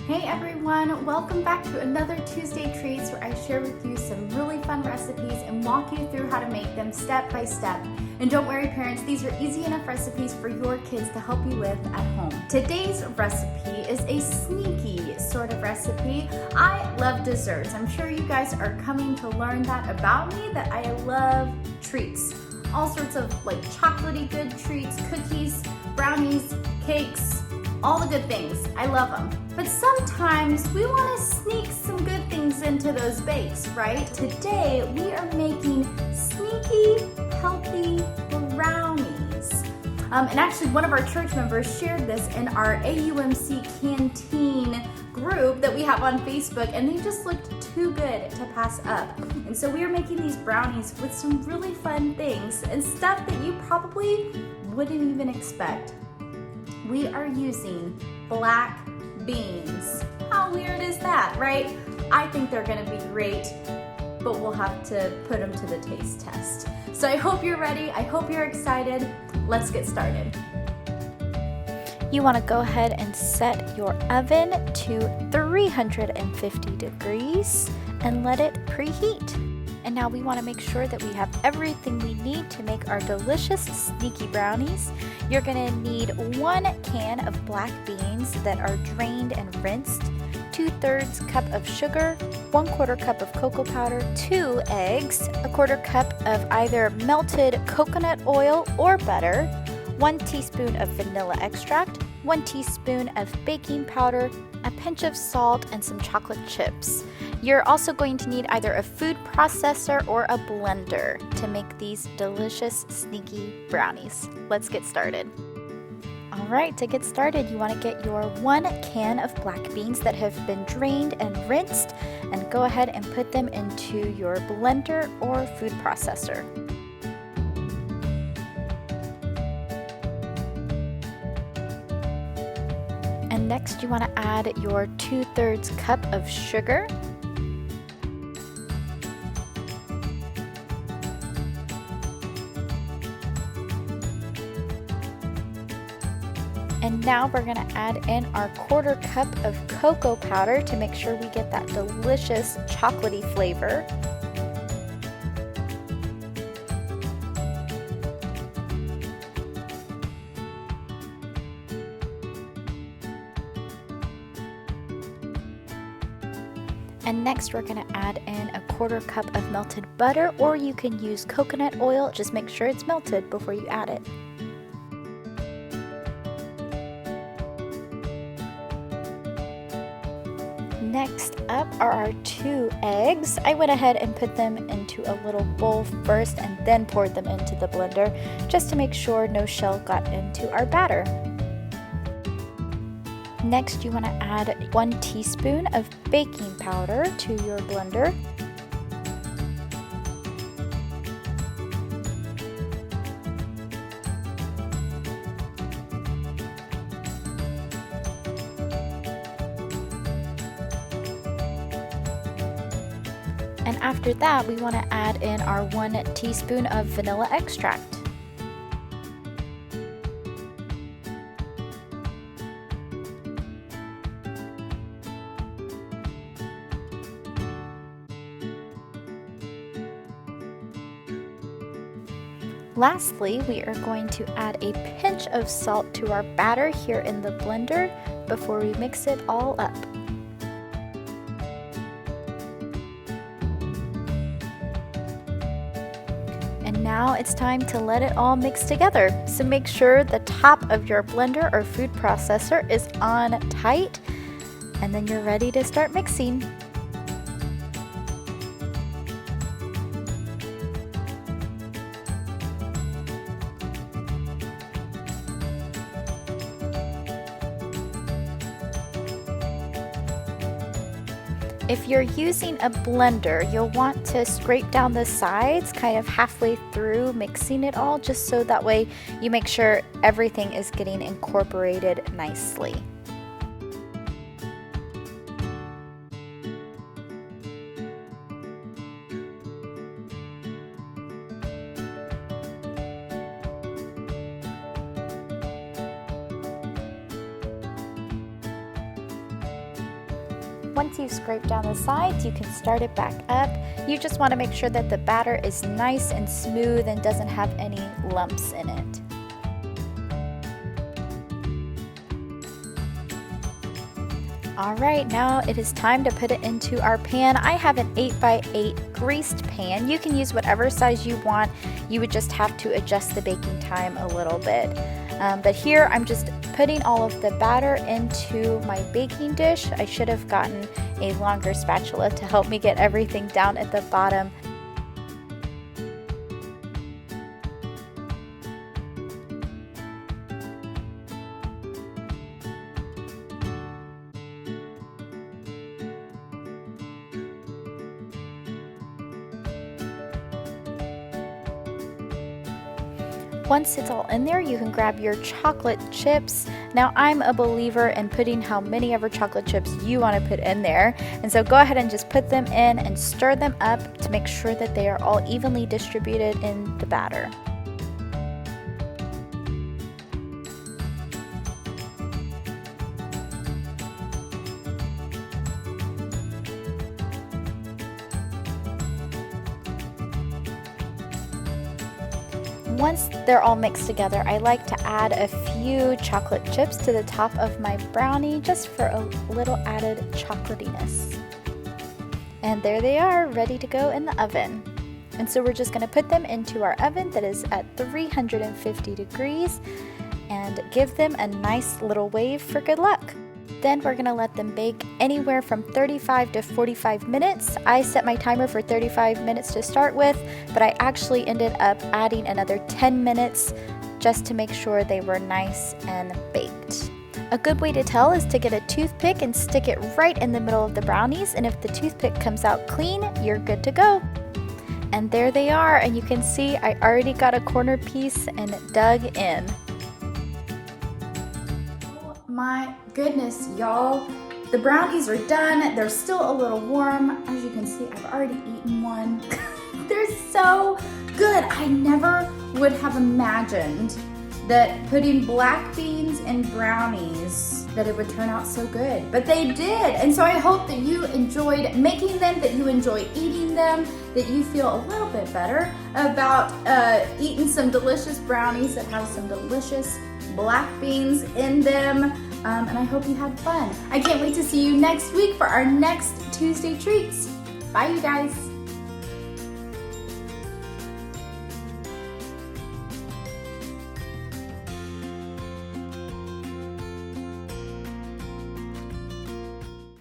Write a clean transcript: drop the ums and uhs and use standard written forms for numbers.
Hey everyone, welcome back to another Tuesday Treats where I share with you some really fun recipes and walk you through how to make them step by step. And don't worry parents, these are easy enough recipes for your kids to help you with at home. Today's recipe is a sneaky sort of recipe. I love desserts. I'm sure you guys are coming to learn that about me, that I love treats. All sorts of chocolatey good treats, cookies, brownies, cakes, all the good things. I love them. But sometimes we want to sneak some good things into those bakes, right? Today we are making sneaky, healthy brownies. And actually one of our church members shared this in our AUMC canteen group that we have on Facebook, and they just looked too good to pass up. And so we are making these brownies with some really fun things and stuff that you probably wouldn't even expect. We are using black beans. How weird is that, right? I think they're gonna be great, but we'll have to put them to the taste test. So I hope you're ready. I hope you're excited. Let's get started. You want to go ahead and set your oven to 350 degrees and let it preheat. And now we want to make sure that we have everything we need to make our delicious sneaky brownies. You're going to need 1 can of black beans that are drained and rinsed, 2/3 cup of sugar, 1/4 cup of cocoa powder, 2 eggs, 1/4 cup of either melted coconut oil or butter, 1 teaspoon of vanilla extract, 1 teaspoon of baking powder, a pinch of salt, and some chocolate chips. You're also going to need either a food processor or a blender to make these delicious sneaky brownies. Let's get started. Alright, to get started, you want to get your 1 can of black beans that have been drained and rinsed, and go ahead and put them into your blender or food processor. And next you want to add your 2/3 cup of sugar, and now we're going to add in our 1/4 cup of cocoa powder to make sure we get that delicious chocolatey flavor. And next we're going to add in a 1/4 cup of melted butter, or you can use coconut oil. Just make sure it's melted before you add it. Next up are our 2 eggs. I went ahead and put them into a little bowl first and then poured them into the blender just to make sure no shell got into our batter. Next, you want to add 1 teaspoon of baking powder to your blender. And after that, we want to add in our 1 teaspoon of vanilla extract. Lastly, we are going to add a pinch of salt to our batter here in the blender before we mix it all up. And now it's time to let it all mix together. So make sure the top of your blender or food processor is on tight, and then you're ready to start mixing. If you're using a blender, you'll want to scrape down the sides kind of halfway through mixing it all, just so that way you make sure everything is getting incorporated nicely. Once you've scraped down the sides, you can start it back up. You just want to make sure that the batter is nice and smooth and doesn't have any lumps in it. Alright, now it is time to put it into our pan. I have an 8x8 greased pan. You can use whatever size you want. You would just have to adjust the baking time a little bit. But here I'm just putting all of the batter into my baking dish. I should have gotten a longer spatula to help me get everything down at the bottom. Once it's all in there, you can grab your chocolate chips. Now I'm a believer in putting how many ever chocolate chips you want to put in there. And so go ahead and just put them in and stir them up to make sure that they are all evenly distributed in the batter. Once they're all mixed together, I like to add a few chocolate chips to the top of my brownie just for a little added chocolatiness. And there they are, ready to go in the oven. And so we're just going to put them into our oven that is at 350 degrees and give them a nice little wave for good luck. Then we're going to let them bake anywhere from 35 to 45 minutes. I set my timer for 35 minutes to start with, but I actually ended up adding another 10 minutes just to make sure they were nice and baked. A good way to tell is to get a toothpick and stick it right in the middle of the brownies, and if the toothpick comes out clean, you're good to go. And there they are, and you can see I already got a corner piece and dug in. My goodness, y'all, the brownies are done. They're still a little warm. As you can see, I've already eaten one. They're so good. I never would have imagined that putting black beans in brownies, that it would turn out so good, but they did. And so I hope that you enjoyed making them, that you enjoy eating them, that you feel a little bit better about eating some delicious brownies that have some delicious black beans in them, and I hope you had fun. I can't wait to see you next week for our next Tuesday treats. Bye, you guys.